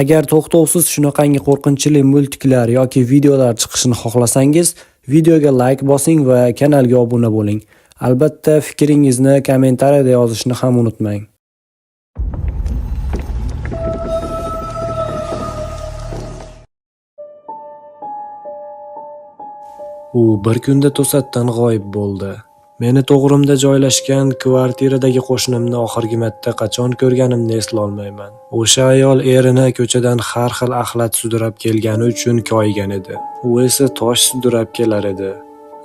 Agar to'xtovsiz shunaqangi qo'rqinchli multiklar yoki videolar chiqishini xohlasangiz, videoga like bosing va kanalga obuna bo'ling. Albatta, fikringizni kommentariyada yozishni ham unutmang. U bir kunda to'satdan g'oyib bo'ldi. Meni to'g'rimda joylashgan kvartiradagi qo'shnimni oxirgi marta qachon ko'rganimni eslolmayman. O'sha ayol erini ko'chadan har xil axlat sudrab kelgani uchun koyigan edi. U esa tosh sudrab kelar edi.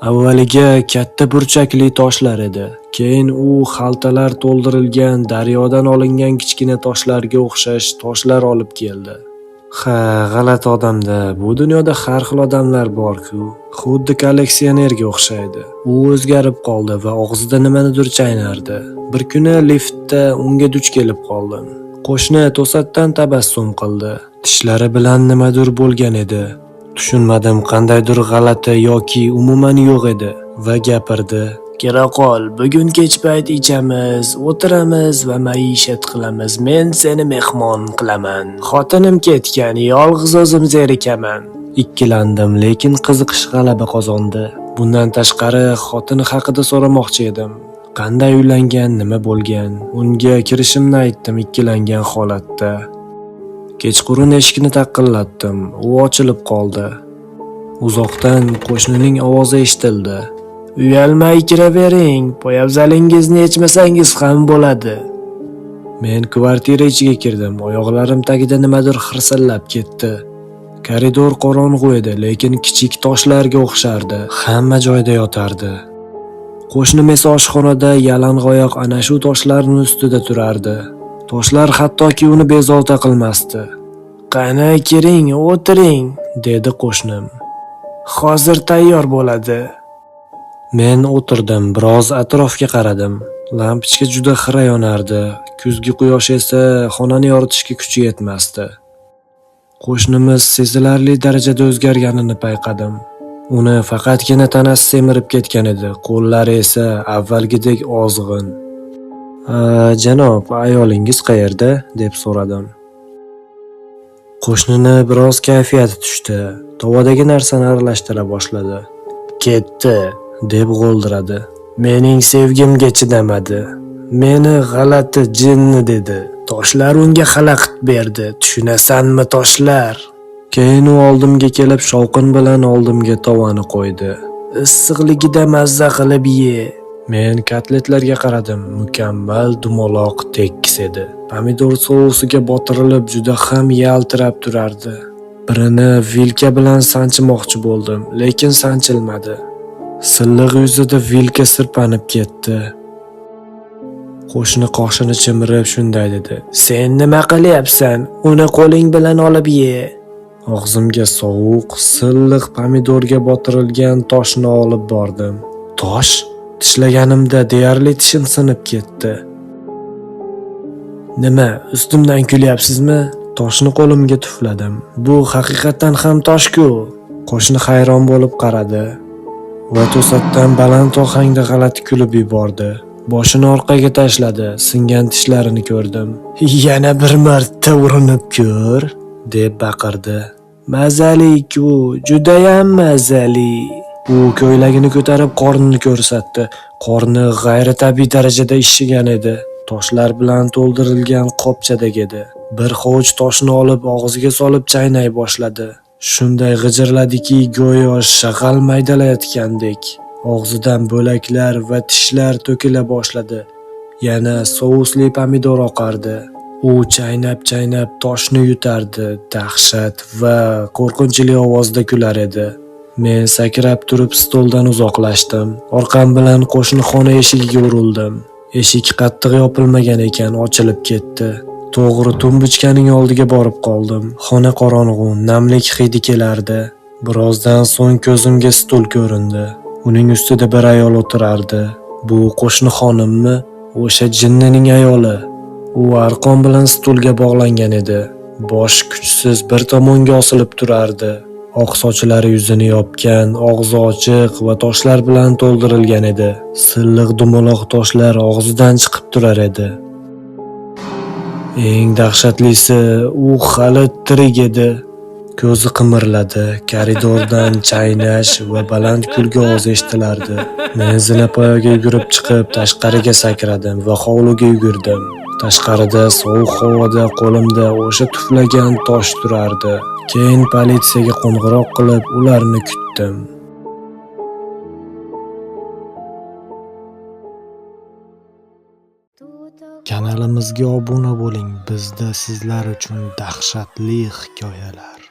Avvaliga katta burchakli toshlar edi. Keyin u xaltalar to'ldirilgan daryodan olingan kichkina toshlarga o'xshash toshlar olib keldi. Ha, g'alati odamda. Bu dunyoda har xil odamlar bor-ku. Xuddi kolleksionerga o'xshaydi. U o'zgarib qoldi va og'zida nimanidir chaynardi. Bir kuni liftda unga duch kelib qoldim. Qo'shni to'satdan tabassum qildi. Tishlari bilan nimadir bo'lgan edi. Tushunmadim, qandaydir g'alati yoki umuman yo'q edi va gapirdi. Kira qol, bugun kech payt ichamiz, o'tiramiz va maishat qilamiz. Men seni mehmon qilaman. Xotinim ketgan, yolg'iz o'zim zerikaman. Ikkilandim, lekin qiziqish g'alaba qozondi. Bundan tashqari xotini haqida so'ramoqchi edim. Qanday uylangan, nima bo'lgan? Unga kirishimni aytdim ikkilangan holatda. Kechqurun eshikni taqillatdim. U ochilib qoldi. Uzoqdan qo'shnining ovozi eshitildi. Uyalmay kiravering, poyabzalingizni yechmasangiz ham bo'ladi. Men kvartira ichiga kirdim. Oyoqlarim tagida nimadir xirsillab ketdi. Koridor qorong'u edi, lekin kichik toshlarga o'xshardi. Hamma joyda yotardi. Qo'shnim esa oshxonada yalang'oyoq ana shu toshlarning ustida turardi. Toshlar hattoki uni bezovta qilmasdi. Qani kiring, o'tiring, dedi qo'shnim. Hozir tayyor bo'ladi. Men o'tirdim, biroz atrofga qaradim. Lampochka juda xira yonardi. Kuzgi quyosh esa xonani yoritishga kuchi yetmasdi. Qo'shnimiz sezilarli darajada o'zgarganini payqadim. Uni faqatgina tanasi semirib ketgan edi, qo'llari esa avvalgidek ozg'in. Janob, ayolingiz qayerda? Deb so'radim. Qo'shnini biroz kayfiyati tushdi. Tovadagi narsani aralashtira boshladi. Ketdi, deb g'o'ldiradi. Mening sevgimga chidamadi. Meni g'alati jinni dedi. Toshlar unga xalaqit berdi. Tushunasanmi toshlar? Keyin u oldimga kelib shovqin bilan oldimga tovani qo'ydi. Issiqligida mazza qilib ye. Men kotletlarga qaradim. Mukammal dumaloq tekis edi. Pomidor sousiga botirilib juda ham yaltirab turardi. Birini vilka bilan sanchmoqchi bo'ldim, lekin sanchilmadi. Silliq yuzida vilka sirpanib ketdi. Qo'shni qoshini chimirib shunday dedi. Sen nima qilyapsan? Uni qo'ling bilan olib ye. Og'zimga sovuq, silliq pomidorga botirilgan toshni olib bordim. Tosh? Tishlaganimda deyarli tishim sinib ketdi. Nima, ustimdan kulyapsizmi? Toshni qo'limga tufladim. Bu haqiqatan ham tosh-ku. Qo'shni hayron bo'lib qaradi va to'satdan baland ohangda g'alati kulib yubordi. Boshini orqaga tashladi, singan tishlarini ko'rdim. Yana bir marta urinib ko'r, deb baqirdi. Mazali-ku, judayam mazali. U ko'ylagini ko'tarib qornini ko'rsatdi. Qorni g'ayritabiiy darajada ishigan edi. Toshlar bilan to'ldirilgan qopchadek edi. Bir hovuch toshni olib og'ziga solib chaynay boshladi. Shunday g'ijirladiki, go'yo shag'al maydalayotgandek. Og'zidan bo'laklar va tishlar to'kila boshladi. Yana sousli pomidor oqardi. U chaynab toshni yutardi. Dahshat va qo'rqinchli ovozda kular edi. Men sakrab turib stoldan uzoqlashdim. Orqam bilan qo'shni xona eshigiga urildim. Eshik qattiq yopilmagan ekan, ochilib ketdi. To'g'ri tumbuchkaning oldiga borib qoldim. Xona qorong'u, namlik hidi kelardi. Birozdan so'ng ko'zimga stul ko'rindi. Uning ustida bir ayol o'tirardi. Bu qo'shni xonimmi? O'sha jinnining ayoli. U arqon bilan stulga bog'langan edi. Bosh kuchsiz bir tomonga osilib turardi. Oq sochlari yuzini yopgan, og'zi ochiq va toshlar bilan to'ldirilgan edi. Silliq dumaloq toshlar og'zidan chiqib turar edi. Eng dahshatlisi, u hali tirik edi. Ko'zi qimirladi, koridordan chaynash va baland kulgi ovozi eshitilardi. Men zinapoyaga yugurib chiqib, tashqariga sakradim va hovliga yugurdim. Tashqarida sovuq havoda qo'limda o'sha tuflagan tosh turardi. Keyin politsiyaga qo'ng'iroq qilib, ularni kutdim. Kanalimizga obuna bo'ling. Bizda sizlar uchun dahshatli hikoyalar